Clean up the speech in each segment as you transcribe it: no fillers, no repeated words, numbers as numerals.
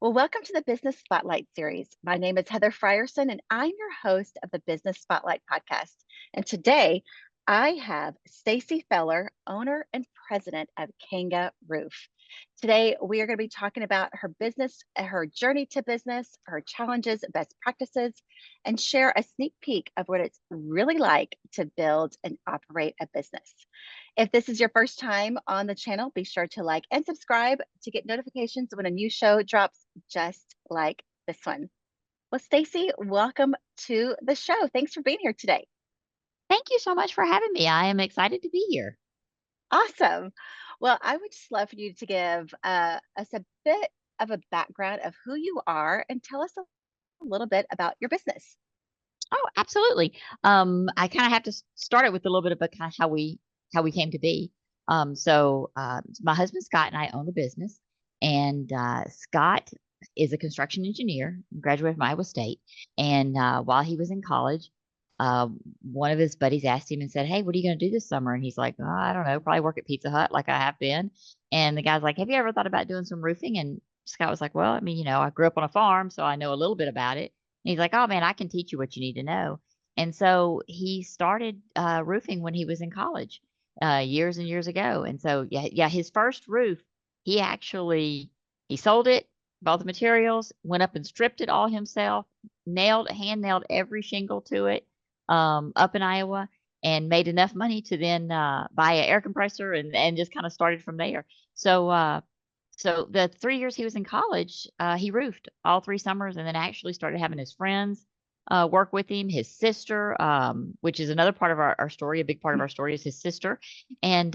Well, welcome to the Business Spotlight series. My name is Heather Frierson, and I'm your host of the Business Spotlight podcast. And today I have Stacie Feller, owner and president of Kangaroof. Today we are going to be talking about her business, her journey to business, her challenges, best practices, and share a sneak peek of what it's really like to build and operate a business. If this is your first time on the channel, be sure to like and subscribe to get notifications when a new show drops just like this one. Well, Stacie, welcome to the show. Thanks for being here today. Thank you so much for having me. I am excited to be here. Awesome. Well, I would just love for you to give us a bit of a background of who you are and tell us a little bit about your business. Oh, absolutely. I kind of have to start it with a little bit about kind of how we came to be. My husband Scott and I own a business, and Scott is a construction engineer, graduated from Iowa State, and while he was in college, uh, one of his buddies asked him and said, "Hey, what are you going to do this summer?" And he's like, "Oh, I don't know, probably work at Pizza Hut like I have been." And the guy's like, "Have you ever thought about doing some roofing?" And Scott was like, "Well, I mean, I grew up on a farm, so I know a little bit about it." And he's like, "Oh man, I can teach you what you need to know." And so he started roofing when he was in college, years and years ago. And so yeah, his first roof, he actually he sold it, bought the materials, went up and stripped it all himself, hand nailed every shingle to it, up in Iowa, and made enough money to then buy an air compressor and just kind of started from there. So the 3 years he was in college, he roofed all 3 summers and then actually started having his friends, work with him, his sister, which is another part of our story. A big part of our story is his sister. And,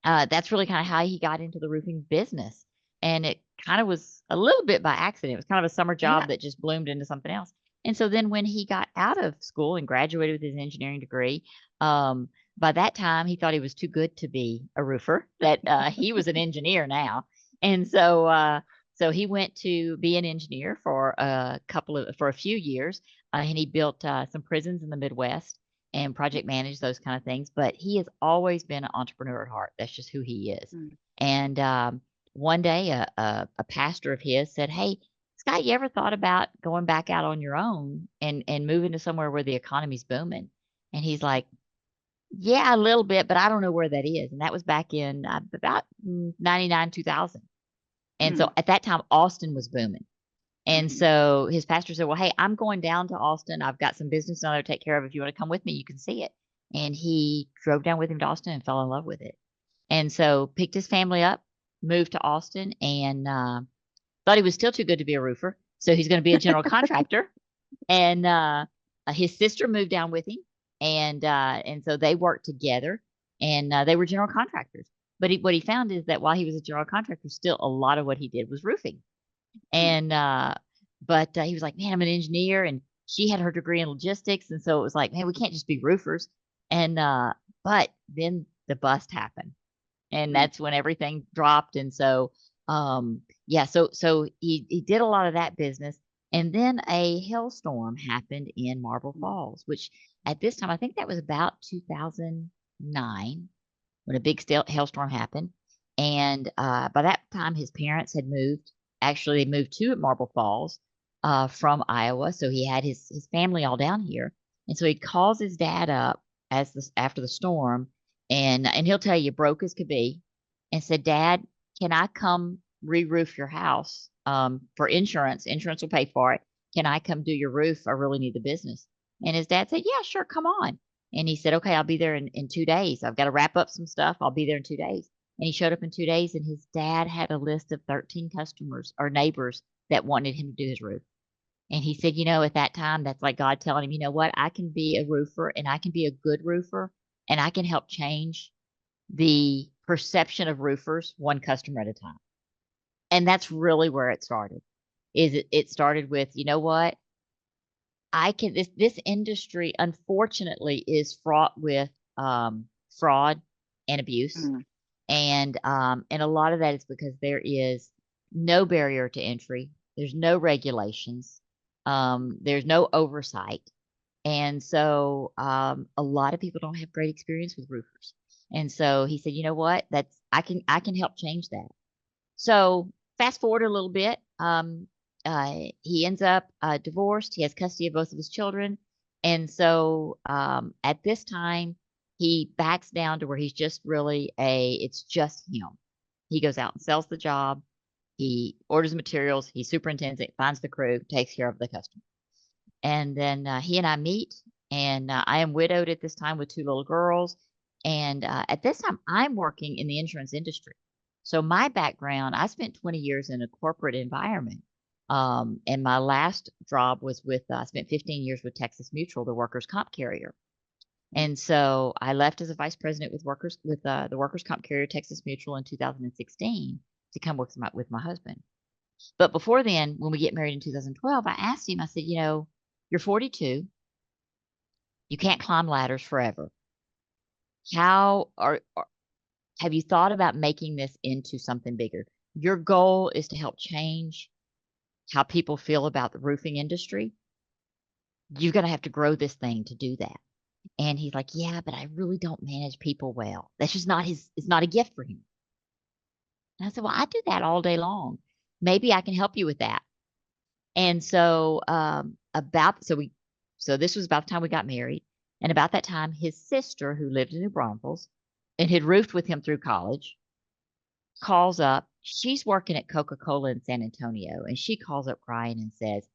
that's really kinda how he got into the roofing business. And it kinda was a little bit by accident. It was kind of a summer Yeah. job that just bloomed into something else. And so then when he got out of school and graduated with his engineering degree, um, by that time, he thought he was too good to be a roofer, that, he was an engineer now. And so he went to be an engineer for a few years, and he built, some prisons in the Midwest and project manage those kind of things. But he has always been an entrepreneur at heart. That's just who he is. Mm. And one day, a pastor of his said, "Hey, Scott, you ever thought about going back out on your own and moving to somewhere where the economy's booming?" And he's like, "Yeah, a little bit, but I don't know where that is." And that was back in about 99, 2000. And Mm. so at that time, Austin was booming. And Mhm. so his pastor said, "Well, hey, I'm going down to Austin. I've got some business down there to take care of. If you want to come with me, you can see it." And he drove down with him to Austin and fell in love with it. And so picked his family up, moved to Austin, and thought he was still too good to be a roofer. So he's going to be a general contractor. And his sister moved down with him, and so they worked together, and they were general contractors. But what he found is that while he was a general contractor, still a lot of what he did was roofing. Mm. And, but, he was like, "Man, I'm an engineer," and she had her degree in logistics, and so it was like, "Man, we can't just be roofers." And, but then the bust happened, and Mm. that's when everything dropped, and so, yeah, so he did a lot of that business, and then a hailstorm happened in Marble Mm. Falls, which at this time, I think that was about 2009 when a big hailstorm happened. And by that time, his parents had moved. Actually, they moved to Marble Falls from Iowa, so he had his family all down here. And so he calls his dad up after the storm, and he'll tell you broke as could be, and said, "Dad, can I come re-roof your house for insurance? Insurance will pay for it. Can I come do your roof? I really need the business." And his dad said, "Yeah, sure, come on." And he said, "Okay, I'll be there in 2 days. I've got to wrap up some stuff. I'll be there in 2 days." And he showed up in 2 days, and his dad had a list of 13 customers or neighbors that wanted him to do his roof. And he said, at that time, that's like God telling him, "You know what? I can be a roofer and I can be a good roofer and I can help change the perception of roofers one customer at a time." And that's really where it started. It started with, you know what? This industry, unfortunately, is fraught with, fraud and abuse, Mm. and a lot of that is because there is no barrier to entry. There's no regulations. There's no oversight, and so, a lot of people don't have great experience with roofers. And so he said, "You know what? That's I can help change that." So fast forward a little bit. He ends up divorced. He has custody of both of his children. And so at this time, he backs down to where he's just really it's just him. He goes out and sells the job. He orders materials. He superintends it, finds the crew, takes care of the customer. And then he and I meet, and I am widowed at this time with two little girls. And at this time, I'm working in the insurance industry. So my background, I spent 20 years in a corporate environment. And my last job was I spent 15 years with Texas Mutual, the workers' comp carrier. And so I left as a vice president with the workers' comp carrier Texas Mutual in 2016 to come work with my husband. But before then, when we get married in 2012, I asked him, I said, you're 42. You can't climb ladders forever. Have you thought about making this into something bigger? Your goal is to help change how people feel about the roofing industry. You're going to have to grow this thing to do that. And he's like, yeah, but I really don't manage people well. That's just it's not a gift for him. And I said, well, I do that all day long. Maybe I can help you with that. And so, so this was about the time we got married. And about that time, his sister, who lived in New Braunfels and had roofed with him through college, calls up. She's working at Coca-Cola in San Antonio. And she calls up crying and says,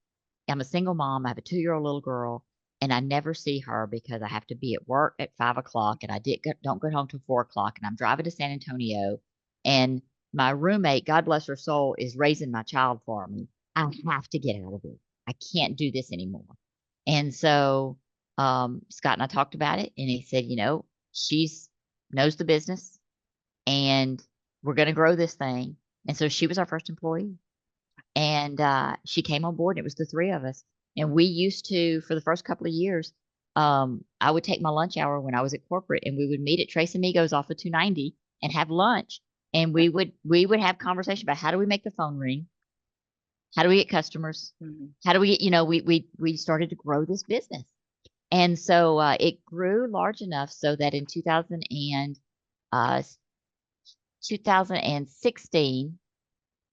I'm a single mom. I have a 2-year-old little girl, and I never see her because I have to be at work at 5 o'clock, and I don't get home till 4 o'clock, and I'm driving to San Antonio, and my roommate, God bless her soul, is raising my child for me. I have to get out of it. I can't do this anymore. And so Scott and I talked about it, and he said, she's knows the business, and we're going to grow this thing. And so she was our first employee. And she came on board, and it was the three of us. And we used to, for the first couple of years, I would take my lunch hour when I was at corporate, and we would meet at Trace Amigos off of 290 and have lunch. And we would have conversation about how do we make the phone ring? How do we get customers? Mm-hmm. How do we get, we started to grow this business. And so it grew large enough so that in 2016,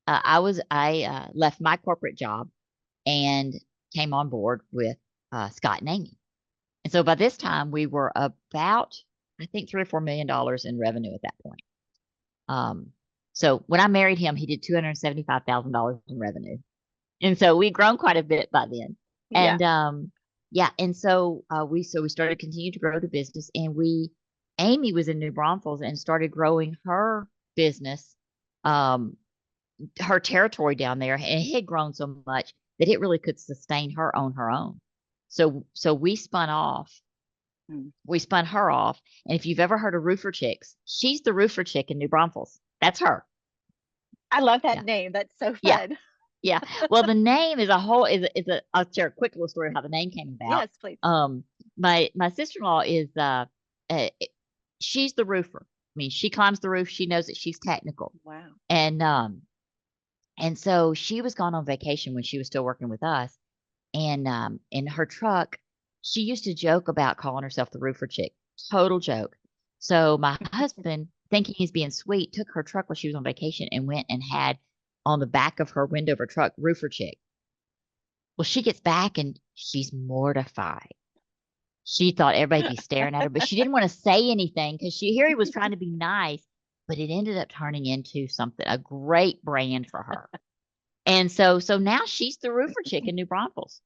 I left my corporate job and came on board with Scott and Amy. And so by this time we were about, I think, $3 or $4 million in revenue at that point. So when I married him, he did $275,000 in revenue. And so we'd grown quite a bit by then. And and so we started continuing to grow the business, and Amy was in New Braunfels and started growing her business, her territory down there, and it had grown so much that it really could sustain her on her own. So we spun off. We spun her off. And if you've ever heard of Roofer Chicks, she's the Roofer Chick in New Braunfels. That's her. I love that name. That's so fun. Yeah. Well, the name I'll share a quick little story of how the name came about. Yes, please. My sister-in-law is she's the roofer. I mean, she climbs the roof. She knows that she's technical. Wow. And so she was gone on vacation when she was still working with us. And in her truck, she used to joke about calling herself the Roofer Chick. Total joke. So my husband, thinking he's being sweet, took her truck while she was on vacation and went and had on the back of her window of her truck, Roofer Chick. Well, she gets back and she's mortified. She thought everybody'd be staring at her, but she didn't want to say anything because he was trying to be nice, but it ended up turning into a great brand for her. And so now she's the Roofer Chick in New Braunfels.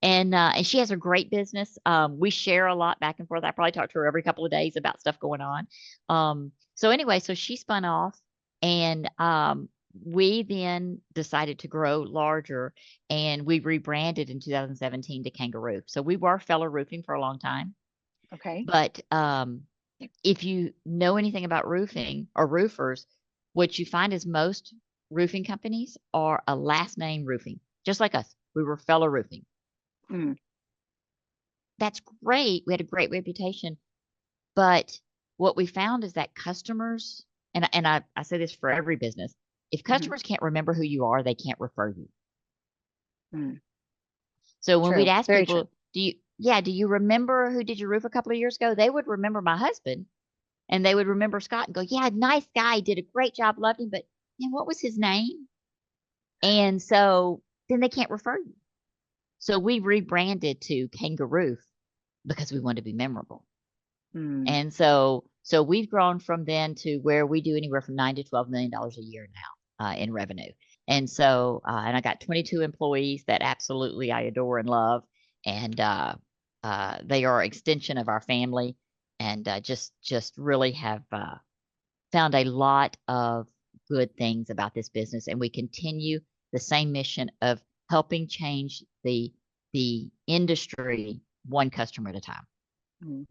And she has a great business. We share a lot back and forth. I probably talk to her every couple of days about stuff going on. So anyway, so she spun off, and we then decided to grow larger, and we rebranded in 2017 to Kangaroof. So we were Feller Roofing for a long time. Okay. But if you know anything about roofing or roofers, what you find is most roofing companies are a last name roofing, just like us. We were Feller Roofing. That's great. We had a great reputation. But what we found is that customers, and I say this for every business, if customers can't remember who you are, they can't refer you. So when we'd ask people, do you remember who did your roof a couple of years ago? They would remember my husband, and they would remember Scott and go, yeah, nice guy, did a great job, loved him, but what was his name? And so then they can't refer you. So we rebranded to Kangaroof because we wanted to be memorable. Mm, And so we've grown from then to where we do anywhere from $9 to $12 million a year now in revenue. And so and I got 22 employees that absolutely I adore and love, and they are an extension of our family, and just really have found a lot of good things about this business, and we continue the same mission of helping change the industry one customer at a time. mm.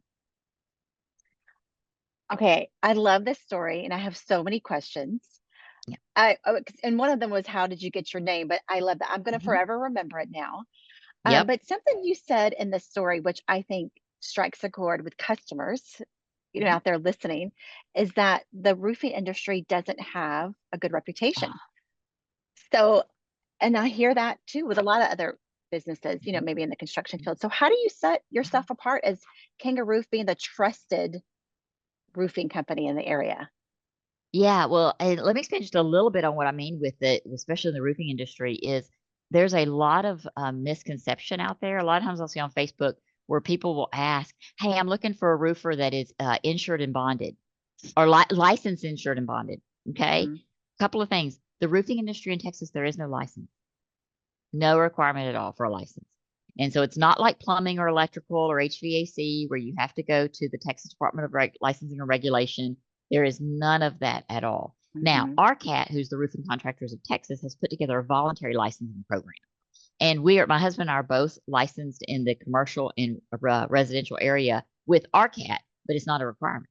Okay, I love this story, and I have so many questions. Yeah. And one of them was, how did you get your name? But I love that. I'm going to Mhm. forever remember it now. Yep. But something you said in the story, which I think strikes a chord with customers, Mhm. out there listening, is that the roofing industry doesn't have a good reputation. So, and I hear that too with a lot of other businesses, Mhm. maybe in the construction field. So, how do you set yourself apart as Kangaroof being the trusted roofing company in the area? Yeah, well, and let me expand just a little bit on what I mean with it, especially in the roofing industry, is there's a lot of misconception out there. A lot of times I'll see on Facebook where people will ask, "Hey, I'm looking for a roofer that is insured and bonded, or licensed, insured, and bonded." Okay, Mhm, couple of things. The roofing industry in Texas, there is no license, no requirement at all for a license. And so it's not like plumbing or electrical or HVAC where you have to go to the Texas Department of Licensing and Regulation. There is none of that at all. Now, mhm, RCAT, who's the Roofing Contractors of Texas, has put together a voluntary licensing program. And my husband and I are both licensed in the commercial and residential area with RCAT, but it's not a requirement.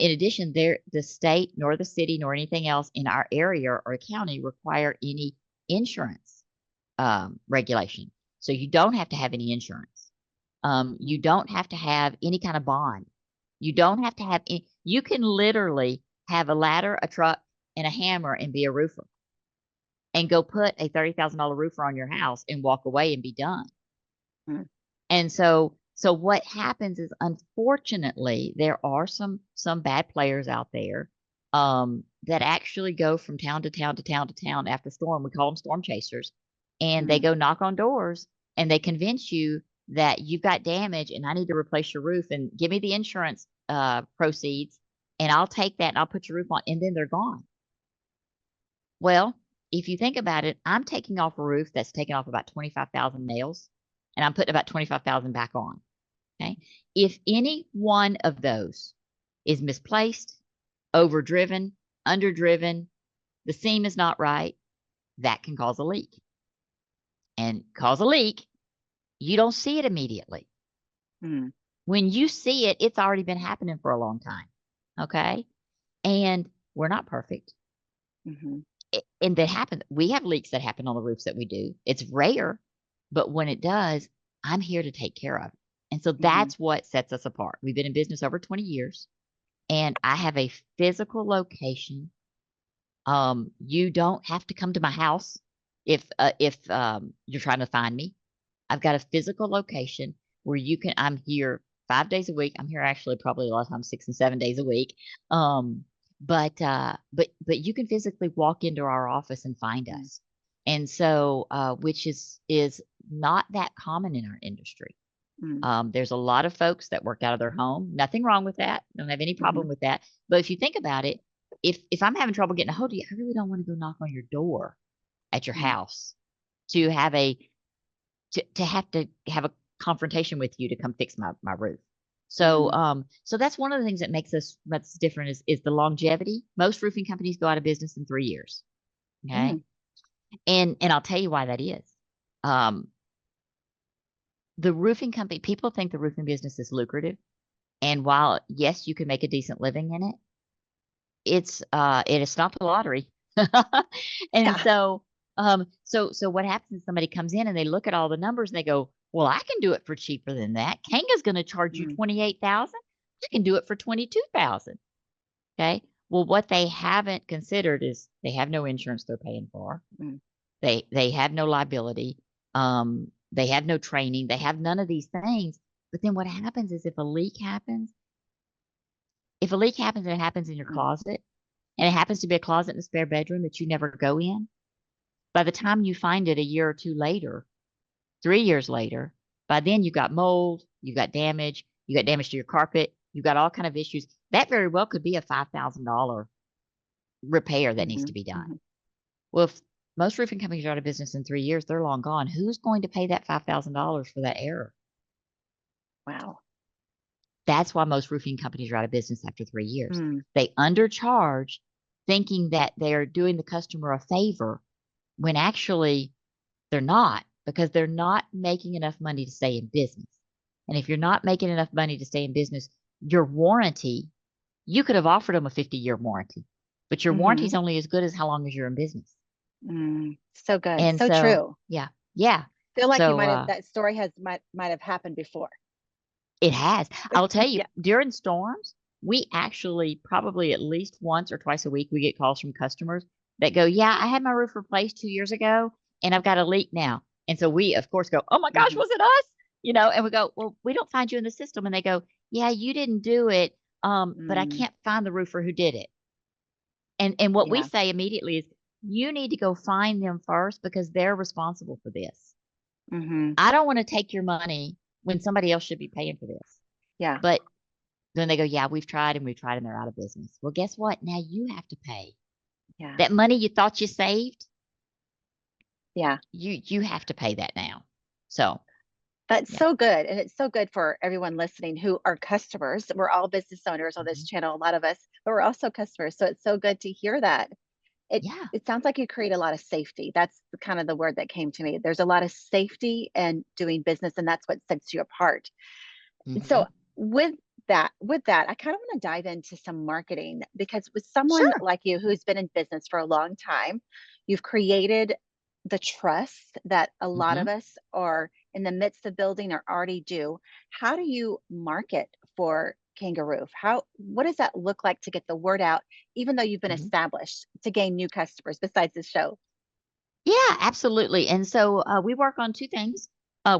In addition, the state nor the city nor anything else in our area or county require any insurance regulation. So you don't have to have any insurance. You mhm, don't have to have any kind of bond. You don't have to have any, you can literally have a ladder, a truck, and a hammer and be a roofer and go put a $30,000 roofer on your house and walk away and be done. mhm, And so what happens is unfortunately there are some bad players out there that actually go from town to town to town to town after storm. We call them storm chasers. And they mhm, go knock on doors and they convince you that you've got damage and I need to replace your roof and give me the insurance proceeds and I'll take that and I'll put your roof on and then they're gone. Well, if you think about it, I'm taking off a roof that's taken off about 25,000 nails and I'm putting about 25,000 back on. Okay. If any one of those is misplaced, overdriven, underdriven, the seam is not right, that can cause a leak. And cause a leak, you don't see it immediately. mhm, When you see it, it's already been happening for a long time. Okay. And we're not perfect. mhm, And that happens. We have leaks that happen on the roofs that we do. It's rare, but when it does, I'm here to take care of it. And so mhm, that's what sets us apart. We've been in business over 20 years and I have a physical location. You don't have to come to my house if you're trying to find me. I've got a physical location where you can. I'm here 5 days a week. I'm here actually probably a lot of times 6 and 7 days a week. Um, but you can physically walk into our office and find mhm, us, and so which is not that common in our industry. mhm, There's a lot of folks that work out of their home. Nothing wrong with that. Don't have any mhm, problem with that. But if you think about it, if I'm having trouble getting a hold of you, I really don't want to go knock on your door at your mhm, house to have a to have to have a confrontation with you to come fix my roof. So mhm, so that's one of the things that makes us that's different is the longevity. Most roofing companies go out of business in 3 years. Okay. mhm, And I'll tell you why that is. Um, the roofing company, people think the roofing business is lucrative. And while yes, you can make a decent living in it, it is not the lottery. And yeah, so what happens is somebody comes in and they look at all the numbers and they go, "Well, I can do it for cheaper than that. Kanga's going to charge you mhm, 28,000. I can do it for 22,000." Okay? Well, what they haven't considered is they have no insurance they're paying for. mhm, They have no liability. They have no training. They have none of these things. But then what happens is if a leak happens and it happens in your mhm, closet, and it happens to be a closet in a spare bedroom that you never go in, By the time you find it a year or two later, 3 years later, by then you've got mold, you've got damage, you got damage to your carpet, you've got all kind of issues. That very well could be a $5,000 repair that needs Hmm. to be done. Hmm. Well, if most roofing companies are out of business in 3 years, they're long gone. Who's going to pay that $5,000 for that error? Wow. That's why most roofing companies are out of business after 3 years. Mm. They undercharge, thinking that they're doing the customer a favor when actually they're not, because they're not making enough money to stay in business. And if you're not making enough money to stay in business, your warranty, you could have offered them a 50-year warranty, but your warranty Hmm. is only as good as how long as you're in business. Mm. So good. And So so, true. yeah, yeah. Feel like you So, might have that story has might have happened before. it has. I'll tell you, Yeah. during storms, we actually probably at least once or twice a week, we get calls from customers that go, "Yeah, I had my roof replaced 2 years ago and I've got a leak now." And so we, of course, go, "Oh my gosh, Hmm. was it us?" And we go, "Well, we don't find you in the system." And they go, "Yeah, you didn't do it. But I Mm. can't find the roofer who did it." And what we Yeah. say immediately is, "You need to go find them first because they're responsible for this. Hmm. I don't want to take your money when somebody else should be paying for this." Yeah. But then they go, "Yeah, we've tried and we've tried and they're out of business." Well, guess what? Now you have to pay. Yeah. That money you thought you saved, Yeah. you have to pay that now. So, That's yeah. so good. And it's so good for everyone listening who are customers. We're all business owners on this Mhm. channel, a lot of us, but we're also customers. So it's so good to hear that. It Yeah. it sounds like you create a lot of safety. That's the kind of the word that came to me. There's a lot of safety in doing business, and that's what sets you apart. And so Mhm. with that, I kind of want to dive into some marketing because with someone Sure. like you who's been in business for a long time, you've created the trust that a lot of Mhm. us are in the midst of building or already do. How do you market for Kangaroof? What does that look like to get the word out, even though you've been Mhm. established to gain new customers besides the show? Yeah, absolutely. And so we work on two things.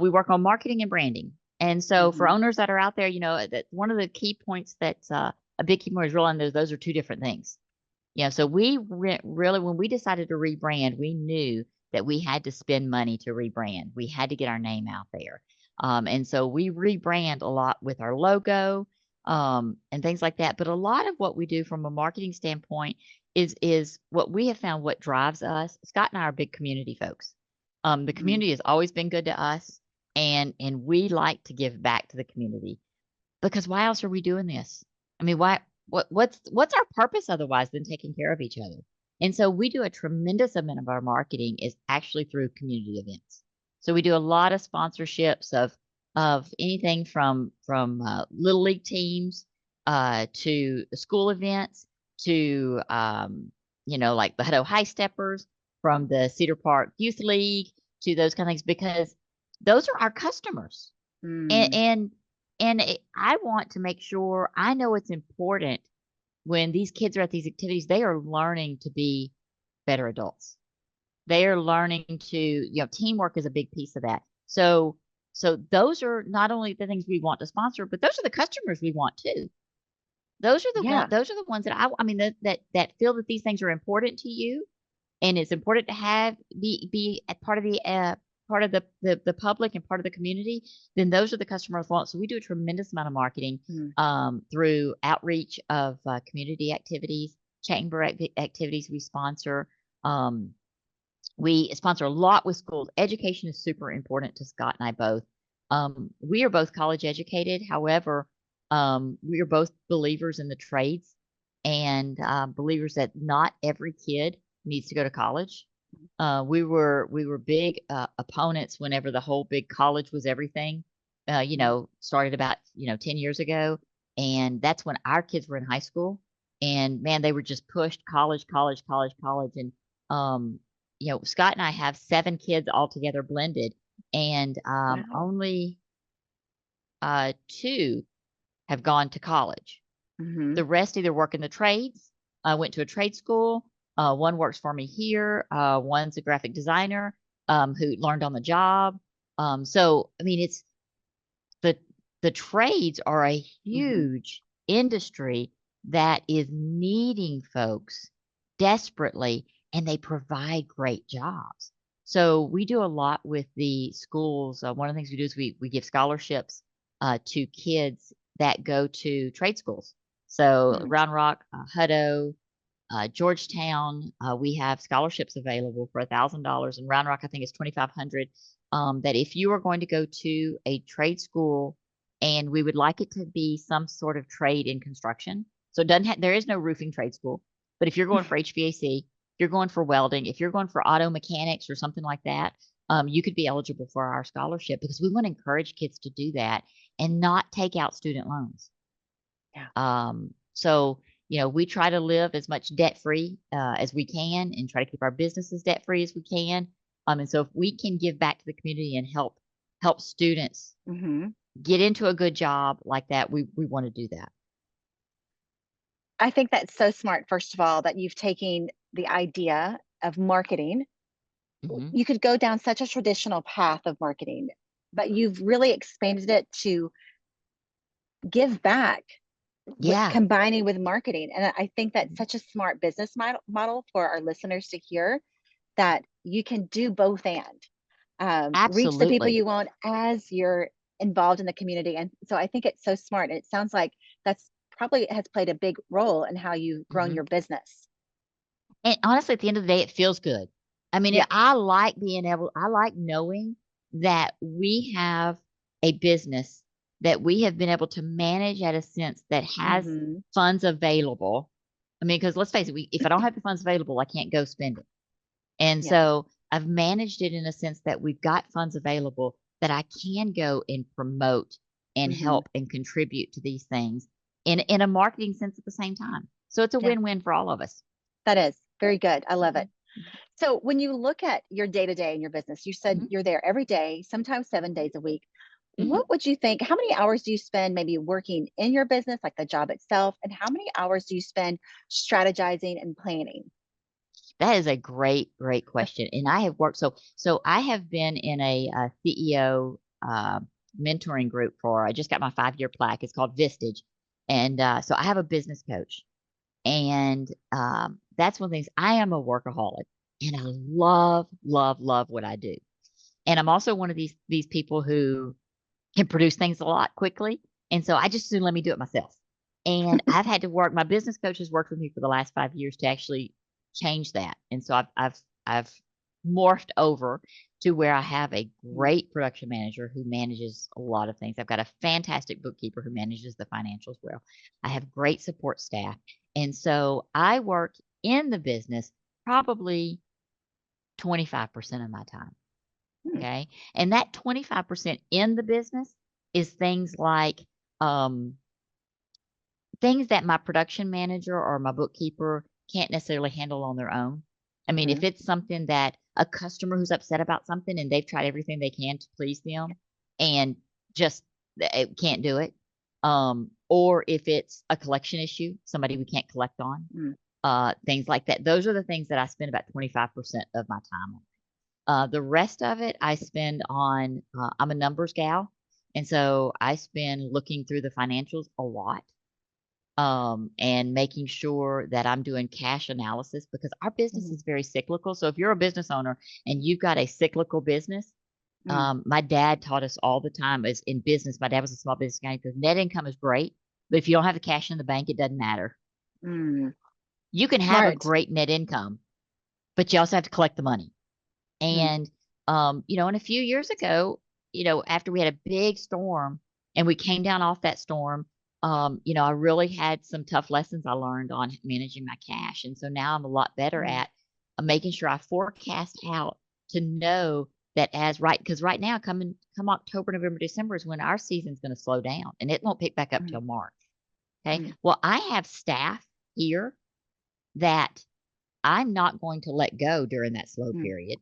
We work on marketing and branding. And so for Hmm. owners that are out there, that one of the key points that's a big key point is realizing those are two different things. So we really, when we decided to rebrand, we knew that we had to spend money to rebrand. We had to get our name out there. And so we rebrand a lot with our logo, and things like that. But a lot of what we do from a marketing standpoint is what we have found what drives us. Scott and I are big community folks. The Hmm. community has always been good to us, and we like to give back to the community because why else are we doing this? I mean, what's our purpose otherwise than taking care of each other? And so we do a tremendous amount of our marketing is actually through community events. So we do a lot of sponsorships of anything from little league teams to school events to like the Hutto High Steppers, from the Cedar Park Youth League to those kind of things, because those are our customers. And Mm. and I want to make sure I know it's important when these kids are at these activities, they are learning to be better adults. They are learning to, teamwork is a big piece of that. So those are not only the things we want to sponsor, but those are the customers we want too. Yeah. Those are the ones that I mean that feel that these things are important to you, and it's important to have be a part of the public and part of the community. Then those are the customers we want. So we do a tremendous amount of marketing Mm. through outreach of community activities, chamber activities we sponsor. Um, we sponsor a lot with schools. Education is super important to Scott and I both. We are both college educated. However, we are both believers in the trades, and believers that not every kid needs to go to college. We were big opponents whenever the whole big college was everything. Mm. Started about 10 years ago, and that's when our kids were in high school. And man, they were just pushed college, college, college, college, and Scott and I have 7 kids altogether blended, and Wow. only 2 have gone to college. Hmm. The rest either work in the trades. I went to a trade school. One works for me here. One's a graphic designer who learned on the job. So I mean, it's the the trades are a Hmm. huge industry that is needing folks desperately. and they provide great jobs. So we do a lot with the schools. One of the things we do is we give scholarships to kids that go to trade schools. So Mm. Round Rock, Hutto, Georgetown, we have scholarships available for $1,000, and Round Rock I think is 2,500. That if you are going to go to a trade school, and we would like it to be some sort of trade in construction. So it doesn't there is no roofing trade school, but if you're going for HVAC, if you're going for welding, if you're going for auto mechanics or something like that, you could be eligible for our scholarship because we want to encourage kids to do that and not take out student loans. Yeah. So, we try to live as much debt free as we can and try to keep our businesses debt free as we can. And so if we can give back to the community and help students Hmm. get into a good job like that, we want to do that. I think that's so smart, first of all, that you've taken the idea of marketing. Hmm. You could go down such a traditional path of marketing, but you've really expanded it to give back with Yeah, combining with marketing. And I think that's such a smart business model for our listeners to hear, that you can do both and reach the people absolutely. you want as you're involved in the community. And so I think it's so smart. And it sounds like that's probably has played a big role in how you've grown Hmm. your business. And honestly, at the end of the day, it feels good. I mean, Yeah. I like knowing that we have a business that we have been able to manage at a sense that has Hmm. funds available. I mean, because let's face it, if I don't have the funds available, I can't go spend it. And Yeah. so I've managed it in a sense that we've got funds available that I can go and promote and Hmm. help and contribute to these things in a marketing sense at the same time. So it's a Yeah. win-win for all of us. That is very good. I love it. Mhm. So when you look at your day to day in your business, you said Mhm. you're there every day, sometimes 7 days a week. Mhm. What would you think? How many hours do you spend maybe working in your business, like the job itself? And how many hours do you spend strategizing and planning? That is a great, great question. And I have worked so I have been in a CEO mentoring group for I just got my 5-year plaque. It's called Vistage. And so I have a business coach. And that's one of the things I am a workaholic and I love, love, love what I do. And I'm also one of these people who can produce things a lot quickly. And so I just soon let me do it myself. And I've had to work, my business coach has worked with me for the last 5 years to actually change that. And so I've morphed over to where I have a Mm. great production manager who manages a lot of things. I've got a fantastic bookkeeper who manages the financials well. I have great support staff. And so I work in the business probably 25% of my time. Hmm. Okay. And that 25% in the business is things like um, things that my production manager or my bookkeeper can't necessarily handle on their own. I mean, Hmm. if it's something that a customer who's upset about something and they've tried everything they can to please them and just can't do it, or if it's a collection issue, somebody we can't collect on, Mm. things like that. Those are the things that I spend about 25% of my time on. The rest of it I spend on, I'm a numbers gal. And so I spend looking through the financials a lot, and making sure that I'm doing cash analysis because our business Mhm. is very cyclical. So if you're a business owner and you've got a cyclical business, Mm. my dad taught us all the time as in business. My dad was a small business guy because net income is great, but if you don't have the cash in the bank, it doesn't matter. Mm. You can have a Smart. great net income, but you also have to collect the money. Mm. And, and a few years ago, after we had a big storm and we came down off that storm, I really had some tough lessons I learned on managing my cash. And so now I'm a lot better Mm. at making sure I forecast out to know that because right now, come October, November, December is when our season's going to slow down and it won't pick back up Mm. till March. Okay. Mm. Well, I have staff here that I'm not going to let go during that slow Mm. period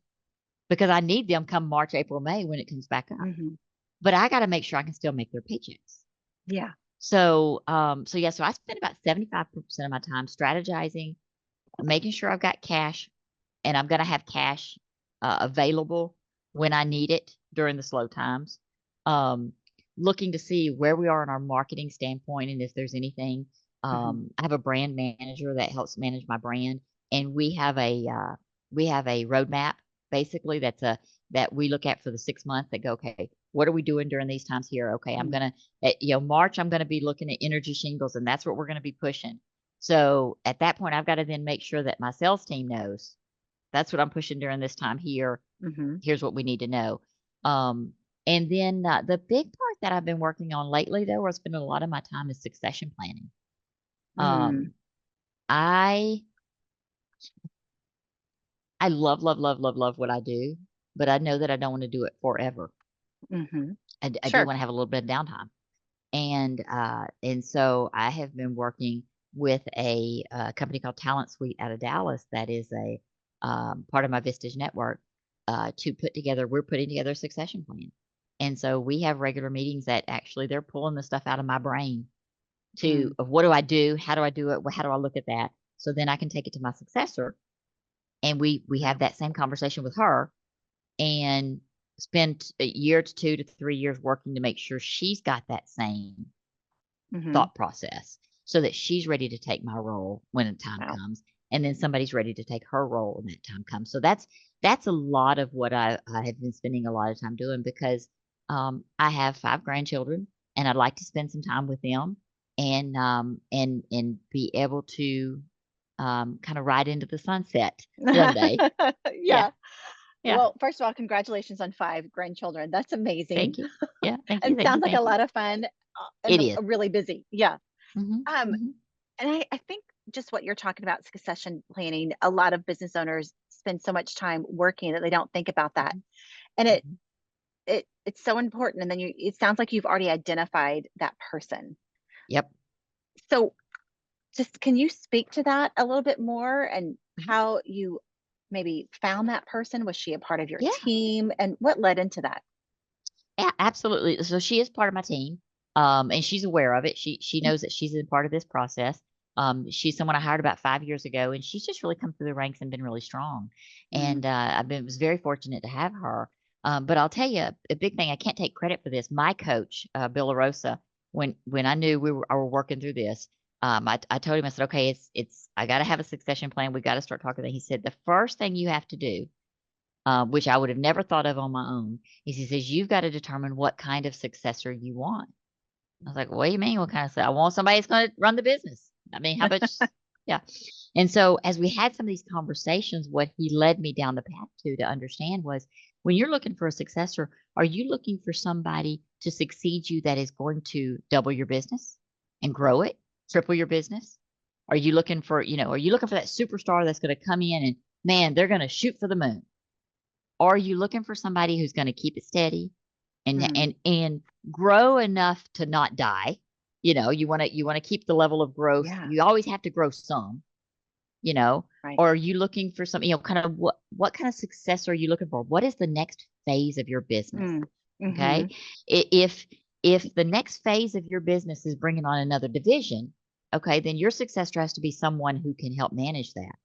because I need them come March, April, May when it comes back up. Mhm. But I got to make sure I can still make their paychecks. Yeah. So I spend about 75% of my time strategizing, making sure I've got cash and I'm going to have cash available when I need it during the slow times. Um, Looking to see where we are in our marketing standpoint and if there's anything. Mhm. I have a brand manager that helps manage my brand. and we have a roadmap basically that we look at for the 6 months that go, okay, what are we doing during these times here? Okay, I'm Mm, gonna March I'm gonna be looking at energy shingles, and that's what we're gonna be pushing. So at that point, I've got to then make sure that my sales team knows that's what I'm pushing during this time here. mhm, Here's what we need to know. Um, and then the big part that I've been working on lately, though, where I spend a lot of my time, is succession planning. mm, Um, I I love, love, love, love, love what I do, but I know that I don't want to do it forever. mhm. I do Sure. want to have a little bit of downtime. And so I have been working with a company called Talent Suite out of Dallas that is a part of my Vistage network to put together. We're putting together a succession plan, and so we have regular meetings that actually they're pulling the stuff out of my brain to Mm, of what do I do, how do I do it, how do I look at that, so then I can take it to my successor, and we have wow. that same conversation with her and spend a year to 2 to 3 years working to make sure she's got that same Mhm. thought process so that she's ready to take my role when the time Wow. comes, and then somebody's ready to take her role when that time comes. So that's a lot of what I have been spending a lot of time doing because I have 5 grandchildren and I'd like to spend some time with them and be able to kind of ride into the sunset someday. Yeah, Yeah. yeah. Well, first of all, congratulations on 5 grandchildren. That's amazing. Thank you. Yeah, thank you, And thank you, sounds like a thank you. lot of fun, and It is. really busy. Yeah. Mhm, Um, mhm, and I think just what you're talking about, succession planning, a lot of business owners spend so much time working that they don't think about that. mhm, And mhm. it's so important. And then it sounds like you've already identified that person. Yep. So just can you speak to that a little bit more and Mhm. how you maybe found that person? Was she a part of your Yeah. team? And what led into that? Yeah, absolutely. So she is part of my team, and she's aware of it. She knows that she's a part of this process. She's someone I hired about 5 years ago, and she's just really come through the ranks and been really strong. Mm, And I've been was very fortunate to have her. But I'll tell you a big thing. I can't take credit for this. My coach, Bill LaRosa, when I knew I were working through this, I told him I said, okay, it's I got to have a succession plan. We got to start talking. He said the first thing you have to do which I would have never thought of on my own, is he says, "You've got to determine what kind of successor you want." I was like, "What do you mean? What kind of I want somebody that's gonna run the business. I mean, how much?" Yeah. And so as we had some of these conversations, what he led me down the path to understand was when you're looking for a successor, are you looking for somebody to succeed you that is going to double your business and grow it, triple your business? Are you looking for, are you looking for that superstar that's going to come in and man, they're going to shoot for the moon? Or are you looking for somebody who's gonna keep it steady and mm, and grow enough to not die? You wanna keep the level of growth. yeah, You always have to grow some, you know? right. Or are you looking for something, kind of what kind of success are you looking for? What is the next phase of your business? Mm, Okay? mhm, If the next phase of your business is bringing on another division, okay, then your successor has to be someone who can help manage that.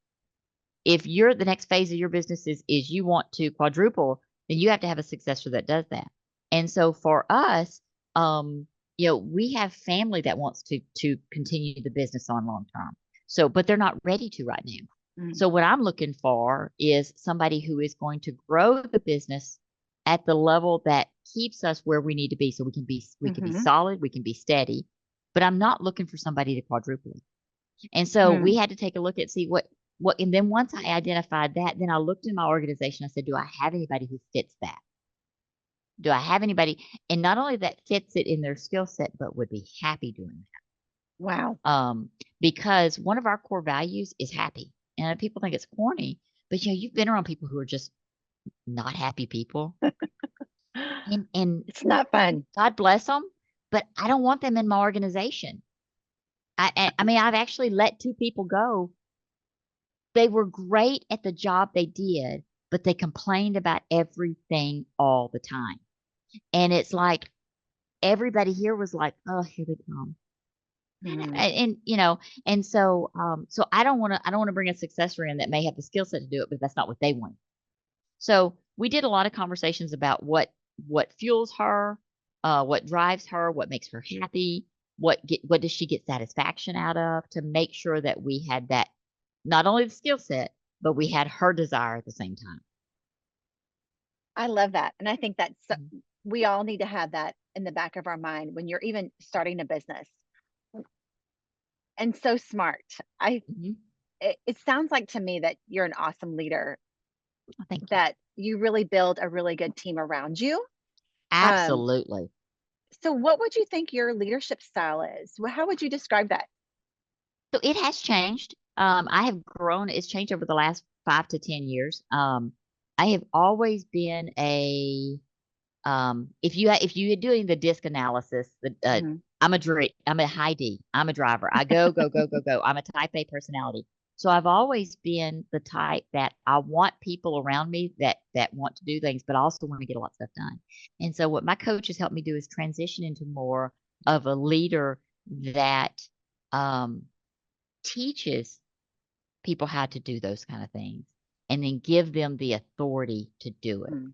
If you're the next phase of your business is you want to quadruple, then you have to have a successor that does that. And so for us, we have family that wants to continue the business on long term. So, but they're not ready to right now. mm, So what I'm looking for is somebody who is going to grow the business at the level that keeps us where we need to be so we can be mhm, solid, we can be steady, but I'm not looking for somebody to quadruple it. And so we mm, had to take a look at see what and then once I identified that, then I looked in my organization. I said, "Do I have anybody who fits that? Do I have anybody?" And not only that fits it in their skill set, but would be happy doing wow. that. Because one of our core values is happy. And people think it's corny, but you've been around people who are just not happy people. And It's not fun. God bless them, but I don't want them in my organization. I mean, I've actually let 2 people go. They were great at the job they did, but they complained about everything all the time. And it's like everybody here was like, "Oh, here they come." Mm, And so I don't wanna bring a successor in that may have the skill set to do it, but that's not what they want. So, we did a lot of conversations about what fuels her, what drives her, what makes her happy, what does she get satisfaction out of to make sure that we had not only the skill set, but we had her desire at the same time. I love that. And I think Mhm. we all need to have that in the back of our mind when you're even starting a business. And so smart. Mhm. It sounds like to me that you're an awesome leader, Oh, thank you. that you really build a really good team around you. Um, Absolutely. so what would you think your leadership style is? How would you describe that? So it has changed. I have grown. It's changed over the last 5 to 10 years. I have always been if you're doing the disc analysis, Mhm. I'm a high D. I'm a driver. I go, go, go, go, go. I'm a type A personality. So I've always been the type that I want people around me that want to do things, but I also want to get a lot of stuff done. And so what my coach has helped me do is transition into more of a leader that um, teaches people how to do those kind of things and then give them the authority to do it. Mm,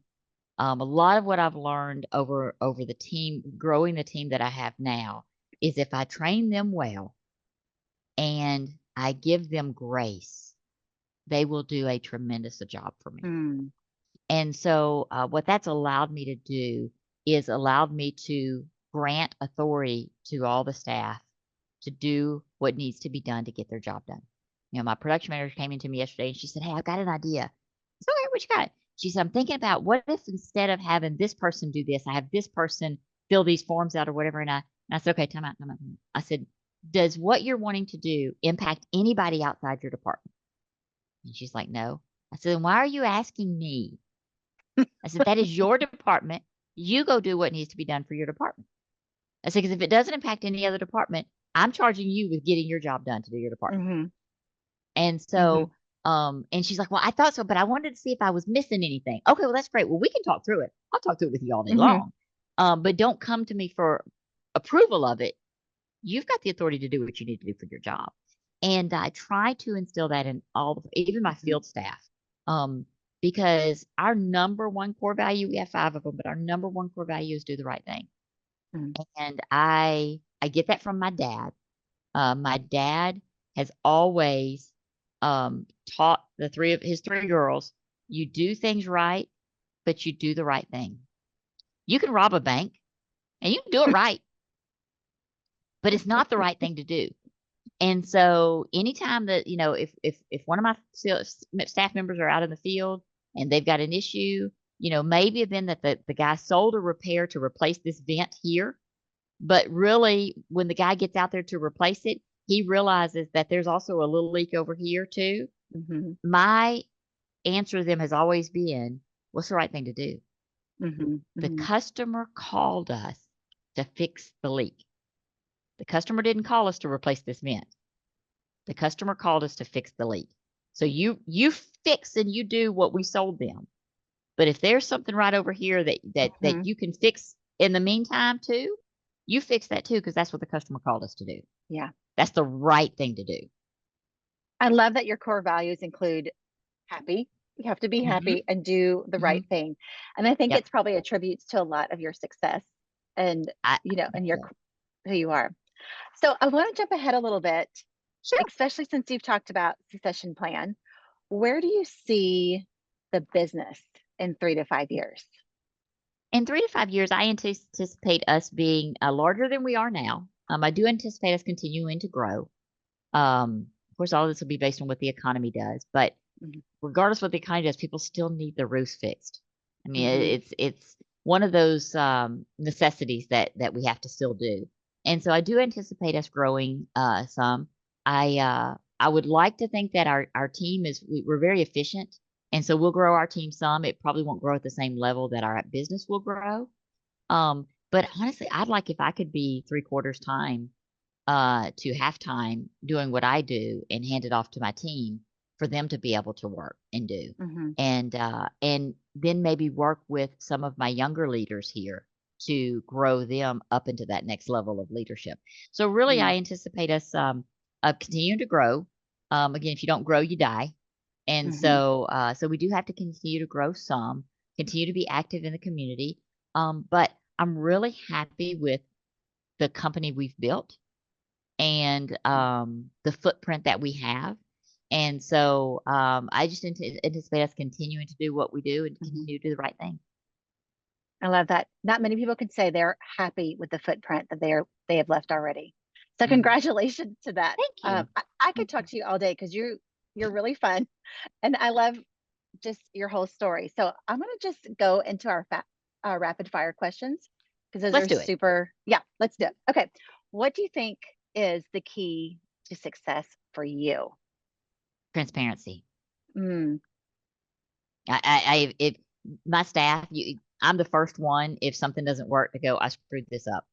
A lot of what I've learned over growing the team that I have now, is if I train them well and I give them grace, they will do a tremendous job for me. mm, And so, what that's allowed me to do is allowed me to grant authority to all the staff to do what needs to be done to get their job done. My production manager came into me yesterday and she said, "Hey, I've got an idea." I said, "Okay, what you got?" She said, "I'm thinking about what if instead of having this person do this, I have this person fill these forms out or whatever." And I said, "Okay, time out, time out. Time out." I said, "Does what you're wanting to do impact anybody outside your department?" And she's like, "No." I said, "Then why are you asking me?" I said, "That is your department. You go do what needs to be done for your department." I said, "Because if it doesn't impact any other department, I'm charging you with getting your job done to do your department." mhm, And mhm, so, and she's like, "Well, I thought so, but I wanted to see if I was missing anything." Okay, well, that's great. Well, we can talk through it. I'll talk through it with you all day mhm, long. But don't come to me for approval of it. You've got the authority to do what you need to do for your job. And I try to instill that in even my mhm, field staff. Um, because our number one core value, we have 5 of them, but our number one core value is do the right thing. mhm, And I get that from my dad. My dad has always taught his 3 girls, you do things right, but you do the right thing. You can rob a bank and you can do it right, but it's not the right thing to do. And so anytime that, if one of my staff members are out in the field and they've got an issue, maybe have been that the guy sold a repair to replace this vent here. But really, when the guy gets out there to replace it, he realizes that there's also a little leak over here too. mhm, My answer to them has always been, what's the right thing to do? mhm, The mhm, customer called us to fix the leak. The customer didn't call us to replace this vent. The customer called us to fix the leak. So you fix and you do what we sold them. But if there's something right over here that mhm. you can fix in the meantime too, you fix that too, because that's what the customer called us to do. Yeah. That's the right thing to do. I love that your core values include happy. You have to be Mhm, happy and do the right mhm. thing. And I think Yep. it's probably attributes to a lot of your success and, I and think so. who you are. So I want to jump ahead a little bit, Sure. especially since you've talked about succession plan. Where do you see the business in 3 to 5 years? In 3 to 5 years, I anticipate us being, larger than we are now. I do anticipate us continuing to grow. Of course, all of this will be based on what the economy does, but Mhm, regardless of what the economy does, people still need their roofs fixed. I mean, mhm, it's one of those, necessities that we have to still do. And so I do anticipate us growing, some. I would like to think that our team we're very efficient, and so we'll grow our team some. It probably won't grow at the same level that our business will grow. But honestly, I'd like if I could be 3/4 time to halftime doing what I do and hand it off to my team for them to be able to work and do. mhm, And then maybe work with some of my younger leaders here to grow them up into that next level of leadership. So really, mhm, I anticipate us continuing to grow. Again, if you don't grow, you die. And mhm, so we do have to continue to grow some, continue to be active in the community. But I'm really happy with the company we've built and the footprint that we have. And so I just anticipate us continuing to do what we do and Mhm. continue to do the right thing. I love that. Not many people can say they're happy with the footprint that they have left already. So Mhm. congratulations to that. Thank you. I could Thank talk you. to you all day because you're really fun, and I love just your whole story. So I'm gonna just go into our rapid fire questions because those Let's are do it. super. Yeah, let's do it. Okay, what do you think is the key to success for you? Transparency. Mm, If my staff, I'm the first one if something doesn't work to go, I screwed this up.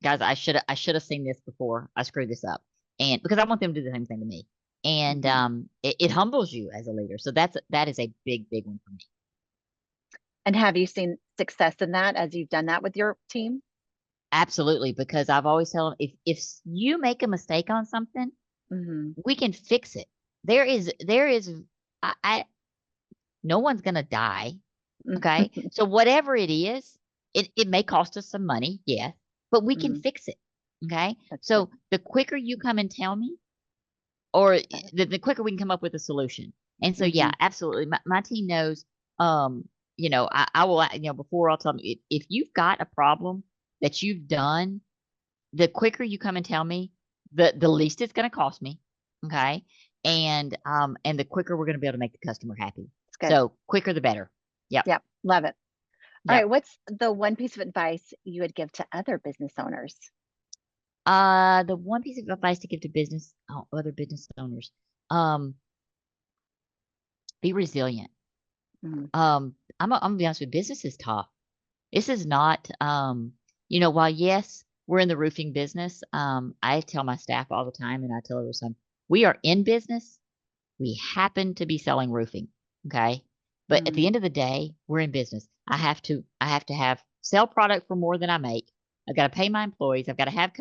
Guys, I should have seen this before. I screwed this up. And because I want them to do the same thing to me. And mhm. it humbles you as a leader. So that is a big, big one for me. And have you seen success in that as you've done that with your team? Absolutely. Because I've always told them if you make a mistake on something, Hmm. we can fix it. There is I no one's gonna die. Okay. So whatever it is, it may cost us some money, yes, but we can Hmm. fix it. Okay. That's true. So the quicker you come and tell me, or Got it. the quicker we can come up with a solution. And so, yeah, Hmm. absolutely. My team knows, I will, before I'll tell them if you've got a problem that you've done, the quicker you come and tell me, the least it's going to cost me. Okay. And the quicker we're going to be able to make the customer happy. It's good. So quicker the better. Yep. Yep. Love it. All Yep. right. What's the one piece of advice you would give to other business owners? The one piece of advice to give to other business owners, um, be resilient. Mm, I'm gonna be honest with you, business is tough. This is not, while yes, we're in the roofing business, I tell my staff all the time and I tell others, we are in business. We happen to be selling roofing. Okay. But at the mm, end of the day, we're in business. I have to have sell product for more than I make. I've got to pay my employees. I've got to have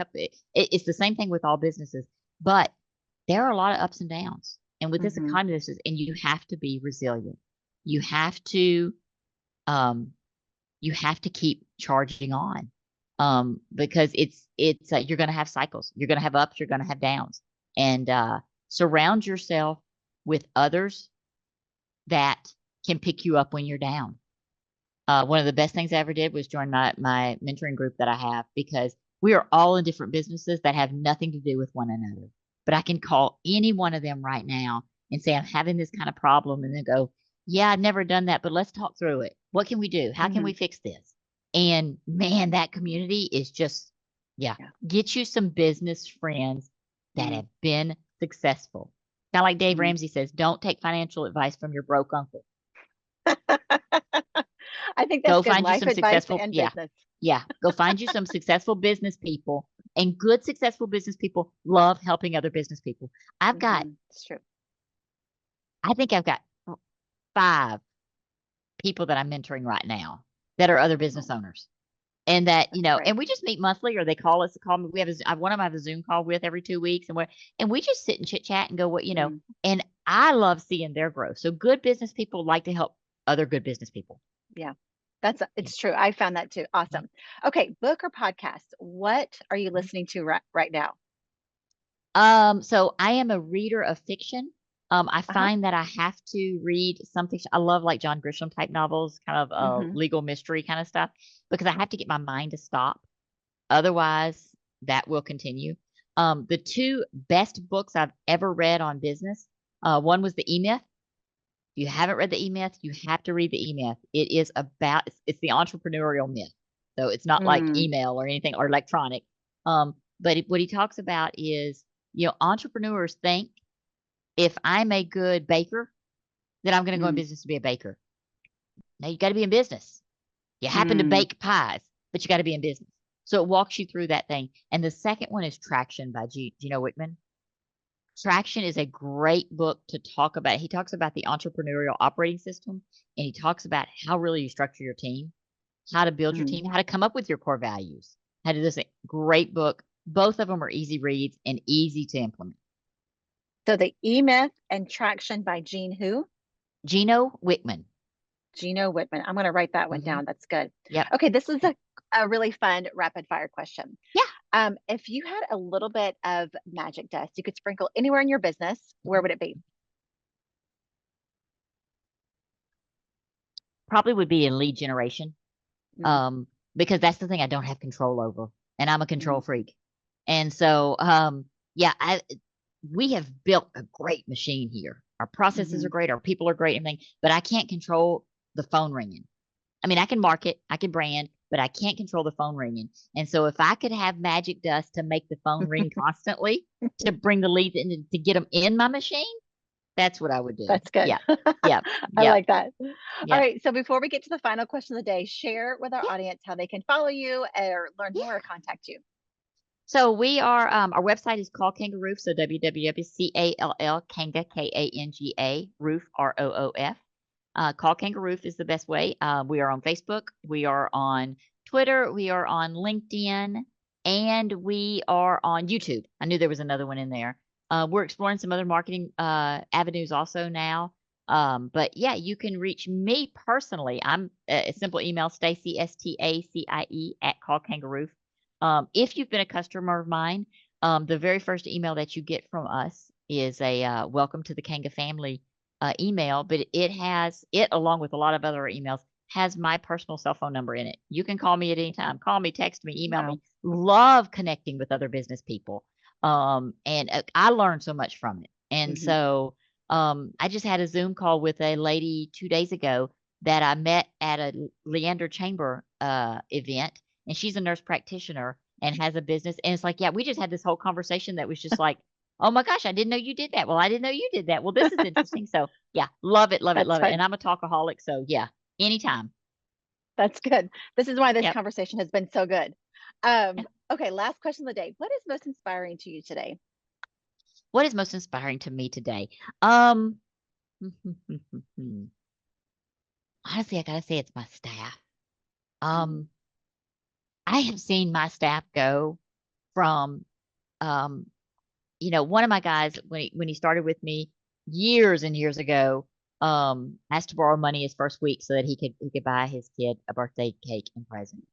it's the same thing with all businesses, but there are a lot of ups and downs. And with this hmm. economy, and you have to be resilient. You have to, um, you have to keep charging on because you're going to have cycles, you're going to have ups, you're going to have downs, and surround yourself with others that can pick you up when you're down. One of the best things I ever did was join my mentoring group that I have, because we are all in different businesses that have nothing to do with one another, but I can call any one of them right now and say I'm having this kind of problem, and then go, yeah, I've never done that, but let's talk through it. What can we do? How can Hmm. we fix this? And man, that community is just, yeah, Yeah. get you some business friends that Mm, have been successful. Kind of like Dave mm. Ramsey says, don't take financial advice from your broke uncle. I think that's Go good find you life some advice successful, and yeah, business. yeah. Go find you some successful business people, and good successful business people love helping other business people. I've got, Hmm. It's true. I think I've got 5 people that I'm mentoring right now that are other Oh, business owners. And that, that's great. and we just meet monthly, or they call me. We have one of them I have a Zoom call with every 2 weeks, and we just sit and chit chat and go, Mm, and I love seeing their growth. So good business people like to help other good business people. yeah. Yeah. It's true. I found that too. Yeah. Awesome. Okay, book or podcast? What are you Mhm. listening to right now? So I am a reader of fiction. I Uh-huh. find that I have to read something. I love like John Grisham type novels, kind of Hmm. legal mystery kind of stuff, because I have to get my mind to stop. Otherwise, that will continue. The 2 best books I've ever read on business. One was the E-Myth. If you haven't read the E-Myth, you have to read the E-Myth. It is about it's the entrepreneurial myth. So it's not like Mm, email or anything or electronic. But what he talks about is, entrepreneurs think, if I'm a good baker, then I'm going to go in mm, business to be a baker. Now you got to be in business. You happen to mm. bake pies, but you got to be in business. So it walks you through that thing. And the second one is Traction by Gino Wickman. Traction is a great book to talk about. He talks about the entrepreneurial operating system, and he talks about how really you structure your team, how to build your Mm. team, how to come up with your core values, how to do this. Great book. Both of them are easy reads and easy to implement. So the E-Myth and Traction by Gene who? Gino Wickman. Gino Whitman. I'm going to write that one Hmm. down. That's good. Yep. Okay, this is a really fun rapid fire question. Yeah. If you had a little bit of magic dust you could sprinkle anywhere in your business, where Mhm. would it be? Probably would be in lead generation. Mm, Um, because that's the thing I don't have control over, and I'm a control mm, freak. And so, yeah, we have built a great machine here. Our processes are mhm. great, our people are great, everything, but I can't control the phone ringing. I mean, I can market, I can brand, but I can't control the phone ringing. And so if I could have magic dust to make the phone ring constantly to bring the leads in to get them in my machine, that's what I would do. That's good. Yeah. Yeah. I Yeah. like that. All Yeah. right. So before we get to the final question of the day, share with our Yeah. audience how they can follow you or learn more or Yeah. contact you. So we are, our website is called Kangaroof. So www.call Kanga, Kanga, roof, Roof. Call Kangaroof is the best way. We are on Facebook. We are on Twitter. We are on LinkedIn, and we are on YouTube. I knew there was another one in there. We're exploring some other marketing avenues also now. But yeah, you can reach me personally. I'm a simple email, Stacie, Stacie @ callkangaroof. If you've been a customer of mine, the very first email that you get from us is a welcome to the Kanga family email, but it has it along with a lot of other emails has my personal cell phone number in it. You can call me at any time. Call me, text me, email Wow. me. Love connecting with other business people. And I learned so much from it. And Hmm. so I just had a Zoom call with a lady 2 days ago that I met at a Leander Chamber event, and she's a nurse practitioner and has a business. And it's like, yeah, we just had this whole conversation that was just like, oh my gosh, I didn't know you did that. Well, I didn't know you did that. Well, this is interesting. So yeah, love it, love it, That's love it. fun. And I'm a talkaholic. So yeah, anytime. That's good. This is why this Yep. conversation has been so good. Yeah. Okay, last question of the day. What is most inspiring to you today? What is most inspiring to me today? Um, honestly, I gotta say it's my staff. Mm, Um, I have seen my staff go from, um, one of my guys when he started with me years and years ago, asked to borrow money his first week so that he could buy his kid a birthday cake and present.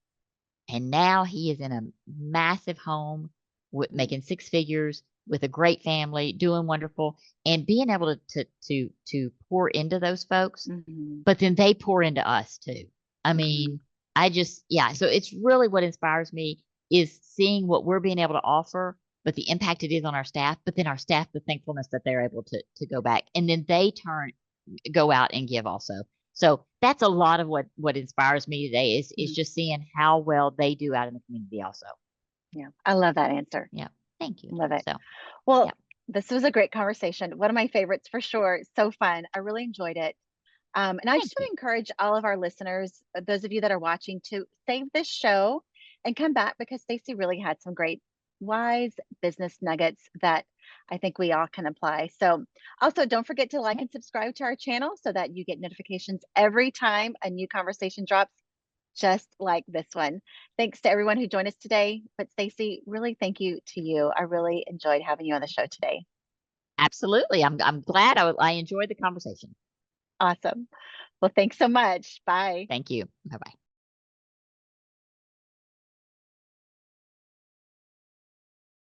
And now he is in a massive home with mm, making six figures with a great family, doing wonderful, and being able to pour into those folks, mhm, but then they pour into us too. I mhm. mean, yeah, so it's really what inspires me is seeing what we're being able to offer, but the impact it is on our staff, but then our staff, the thankfulness that they're able to go back. And then they go out and give also. So that's a lot of what inspires me today is Mhm. just seeing how well they do out in the community also. Yeah, I love that answer. Yeah. Thank you. Love it. So Well, yeah. this was a great conversation. One of my favorites for sure. So fun. I really enjoyed it. And I Thank just want you. to encourage all of our listeners, those of you that are watching, to save this show and come back because Stacie really had some great wise business nuggets that I think we all can apply. So, also don't forget to like Okay. and subscribe to our channel so that you get notifications every time a new conversation drops, just like this one. Thanks to everyone who joined us today. But, Stacie, really thank you to you. I really enjoyed having you on the show today. Absolutely. I'm glad I enjoyed the conversation. Awesome. Well, thanks so much. Bye. Thank you. Bye bye.